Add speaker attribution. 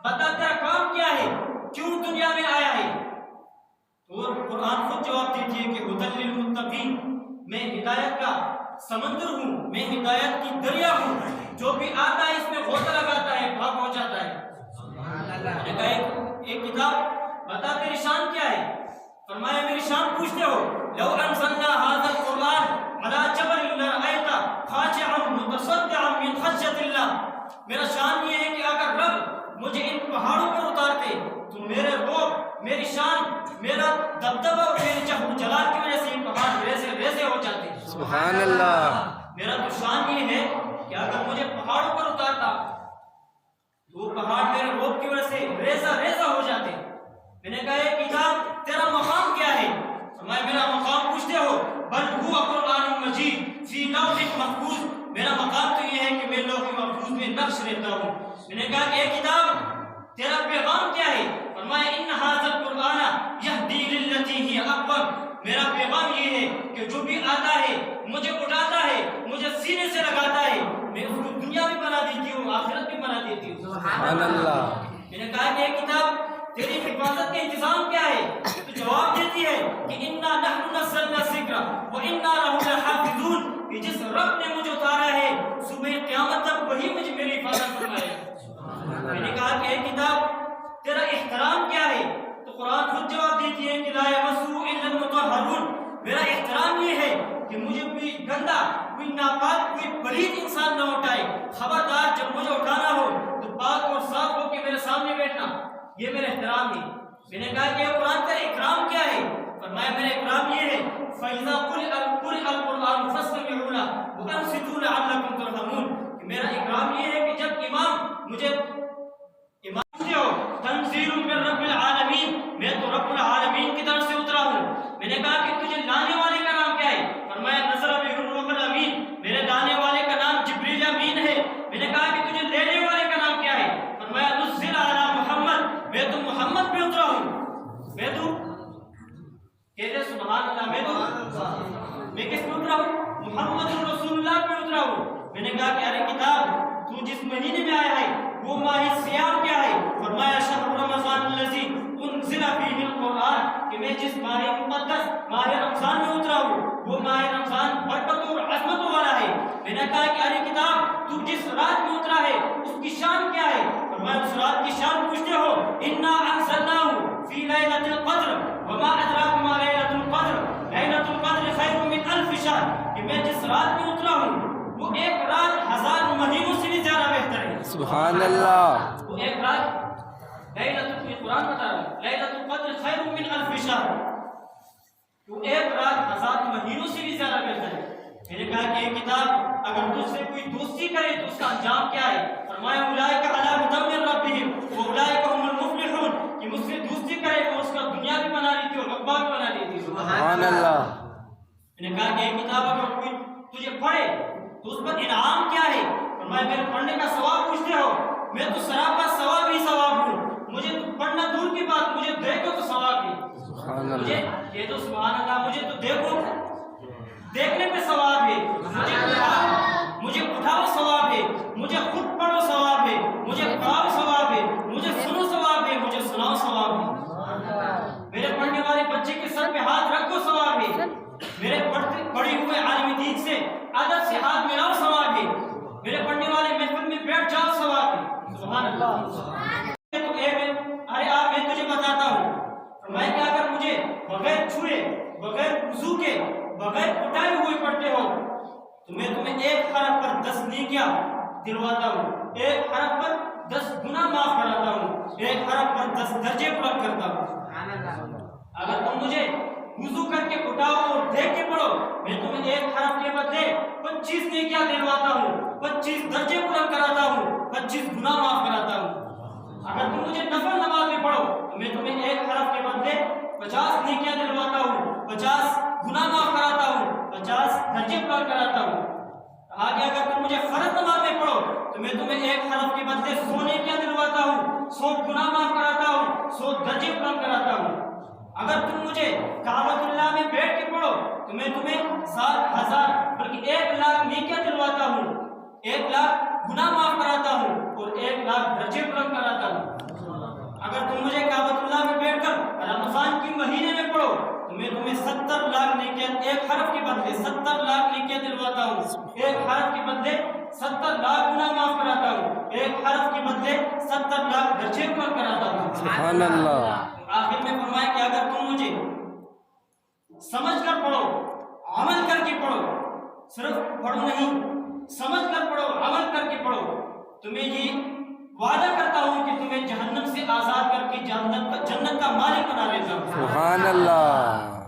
Speaker 1: بتا تیرا کام کیا ہے، کیوں دنیا میں آیا ہے؟ اور قرآن خود جواب دیتی ہے کہ ہدی للمتقین، میں ہدایت کا سمندر ہوں، میں ہدایت کی دریا ہوں، جو بھی آتا ہے اس میں غوطہ لگاتا ہے، بھاگ ہو جاتا ہے۔ میں نے کہا ایک کتاب بتا تیری شان کیا ہے؟ فرمایا میری شان پوچھتے ہو، لو انزلنا هذا القرآن على جبل لرأيته خاشعا متصدعا من خشية الله، میرا شان یہ ہے کہ اگر رب مجھے ان پہاڑوں پر اتارتے تو میرے روب، میری شان، میرا دبدبہ اور میری چہر جلال کی وجہ سے یہ پہاڑ ویسے ویسے ہو جاتے۔
Speaker 2: سبحان اللہ۔
Speaker 1: میرا تو شان یہ ہے کہ اگر مجھے پہاڑوں پر اتارتا تو پہاڑ میرے روب کی وجہ سے ریزہ ریزہ ہو جاتے۔ میں نے کہا یہ کتاب تیرا مقام کیا ہے؟ فرمایا میرا مقام پوچھتے ہو، بل هو قرآن مجید فی لوح محفوظ، میرا مقام تو یہ ہے کہ میں لوح محفوظ میں نقش رہتا ہوں۔ میں نے کہا کہ یہ کتاب تیرا پیغام کیا ہے؟ فرمایا ان هذا القرآن یہدی للتی ہی اقوم، میرا پیغام یہ ہے کہ جو بھی آتا ہے مجھے اٹھاتا ہے، مجھے سینے سے لگاتا ہے، میں اس کو دنیا بھی بنا دیتی ہوں، آخرت بھی بنا دیتی ہوں۔
Speaker 2: سبحان اللہ۔
Speaker 1: میں نے کہا کہ یہ کتاب تیری حفاظت کا انتظام کیا ہے؟ تو جواب دیتی ہے کہ انا نحن نزلنا الذکر وانا له لحافظون، کہ جس رب نے مجھے اتارا ہے صبح قیامت تک وہی مجھے میری حفاظت فرمائے گا۔ میں نے کہا کہ یہ کتاب تیرا احترام کیا ہے؟ تو قرآن خود جواب دیتی ہے کہ لا یمسہ الا المطہرون، میرا احترام یہ ہے کہ مجھے کوئی گندا، کوئی ناپاک، کوئی پلید انسان نہ اٹھائے۔ خبردار جب مجھے اٹھانا ہو تو پاک اور صاف ہو کے میرے سامنے بیٹھنا، یہ میرا احترام ہے۔ میں نے کہا کہ قرآن کا اکرام کیا ہے؟ فرمایا میرا اکرام یہ ہے فَإِذَا قُرِئَ الْقُرْآنُ فَاسْتَمِعُوا لَهُ وَأَنصِتُوا لَعَلَّكُمْ تُرْحَمُونَ، کہ میرا اکرام یہ ہے کہ جب امام مجھے پوچھتے ہو تنزیل من رب العالمین، میں تو رب العالمین کی طرف سے اترا ہوں۔ میں نے کہا کہ تجھے لانے والے کا نام کیا ہے؟ فرمایا نزل بہ الروح الامین، میرے لانے والے کا نام جبریل امین ہے۔ میں نے کہا کہ تجھے لینے والے کا نام کیا ہے؟ فرمایا نزل علی محمد، میں تو محمد پہ اترا ہوں۔ میں تو کہتے سبحان اللہ، میں کس پہ اترا ہوں؟ محمد رسول اللہ پہ اترا ہوں۔ میں نے کہا کہ ارے کتاب تو جس مہینے میں آیا ہے وہ ماہ سیام کیا ہے؟ فرمایا شہر رمضان الذی انزل فیہ القرآن، کہ میں جس ماہ مقدس ماہ رمضان میں اترا ہوں وہ ماہ رمضان برکت اور عظمت والا ہے۔ میں نے کہا کہ ارے کتاب تو جس رات میں اترا ہے اس کی شان کیا ہے؟ فرمایا اس رات کی شان پوچھتے ہو، انا انزلناہ فی لیلۃ القدر وما ادراک ما لیلۃ القدر، لیلۃ القدر خیر من الف شہر، کہ میں جس رات میں اترا ہوں وہ ایک رات 1000 مہینوں سے بھی زیادہ بہتر ہے۔
Speaker 2: سبحان اللہ۔
Speaker 1: وہ ایک رات قرآن بتا رہا ہے لیلۃ القدر خیر من الف شہر، تو ایک رات 1000 مہینوں سے بھی زیادہ بہتر ہے۔ میں نے کہا کہ یہ کتاب اگر تجھ سے کوئی دوستی کرے تو اس کا انجام کیا ہے؟ فرمایا اولئک علی ھدی من ربہم واولئک هم المفلحون، کہ مجھ سے دوستی کرے تو اس کا دنیا بھی بنا لیتی اور عقبہ بھی بنا لیتی۔
Speaker 2: سبحان اللہ۔
Speaker 1: میں نے کہا کہ یہ کتاب اگر کوئی تجھے پڑھے تو اس پر انعام کیا ہے؟ فرمایا میرے پڑھنے کا ثواب پوچھتے ہو، میں تو سراپا ثواب ہی ثواب ہوں، مجھے تو پڑھنا دور کی بات، مجھے دیکھو تو ثواب ہے۔
Speaker 2: سبحان
Speaker 1: مجھے
Speaker 2: اللہ۔
Speaker 1: یہ تو سبحان اللہ، مجھے تو دیکھو، دیکھنے پہ ثواب ہے، مجھے اٹھاؤ ثواب ہے، مجھے خود پڑھو ثواب ہے، مجھے پڑھاؤ ثواب ہے، مجھے سنو ثواب ہے، مجھے سناؤ ثواب ہے۔ میرے پڑھنے والے بچے کے سر پہ ہاتھ رکھو ثواب ہے، میرے پڑھے ہوئے عالم دین سے ادب سے ہاتھ ملاؤ ثواب ہے، میرے پڑھنے والے محفل میں بیٹھ جاؤ ثواب ہے۔ سبحان اللہ۔ ارے آپ میں تجھے بتاتا ہوں، میں کہ اگر مجھے بغیر چھوئے، بغیر وضو کے، بغیر اٹھائے ہوئے پڑھتے ہو تو میں تمہیں ایک حرف پر 10 نیکیاں دلواتا ہوں، ایک حرف پر 10 گناہ معاف کراتا ہوں، ایک حرف پر 10 درجے بلند کرتا ہوں۔ اگر تم مجھے وضو کر کے اٹھاؤ اور دیکھ کے پڑھو میں تمہیں ایک حرف کے بدلے 25 نیکیاں دلواتا ہوں، 25 درجے بلند کراتا ہوں، 25 گناہ معاف کراتا ہوں۔ اگر تم مجھے نفل نماز میں پڑھو تو میں تمہیں ایک حرف کے بدلے 50 نیکیاں دلواتا ہوں، 50 گناہ معاف کراتا ہوں، 50 درجے بلند کراتا ہوں۔ آگے اگر تم مجھے فرض نماز میں پڑھو تو میں تمہیں ایک حرف کے بدلے 100 نیکیاں دلواتا ہوں، 100 گناہ معاف کراتا ہوں، 100 درجے بلند کراتا ہوں۔ اگر تم مجھے کعبۃ اللہ میں بیٹھ کے پڑھو تو میں تمہیں 7,000 بلکہ 1,00,000 نیکیاں دلواتا ہوں، 1,00,000 گناہ معاف کراتا ہوں اور 1,00,000 درجے بلند کراتا ہوں۔ بدلے 70 لاکھ نیکیاں دلواتا ہوں، ایک حرف کے بدلے 70 لاکھ گناہ معاف کراتا ہوں، ایک حرف کے بدلے 70 لاکھ درجے پر کراتا ہوں۔
Speaker 2: سبحان اللہ۔
Speaker 1: آخر میں فرمایا کہ اگر تم مجھے سمجھ کر پڑھو، عمل کر کے پڑھو، صرف پڑھو نہیں، سمجھ کر پڑھو، عمل کر کے پڑھو، تمہیں یہ وعدہ کرتا ہوں کہ تمہیں جہنم سے آزاد کر کے جنت کا مالک بنا لیتا ہوں۔
Speaker 2: سبحان اللہ۔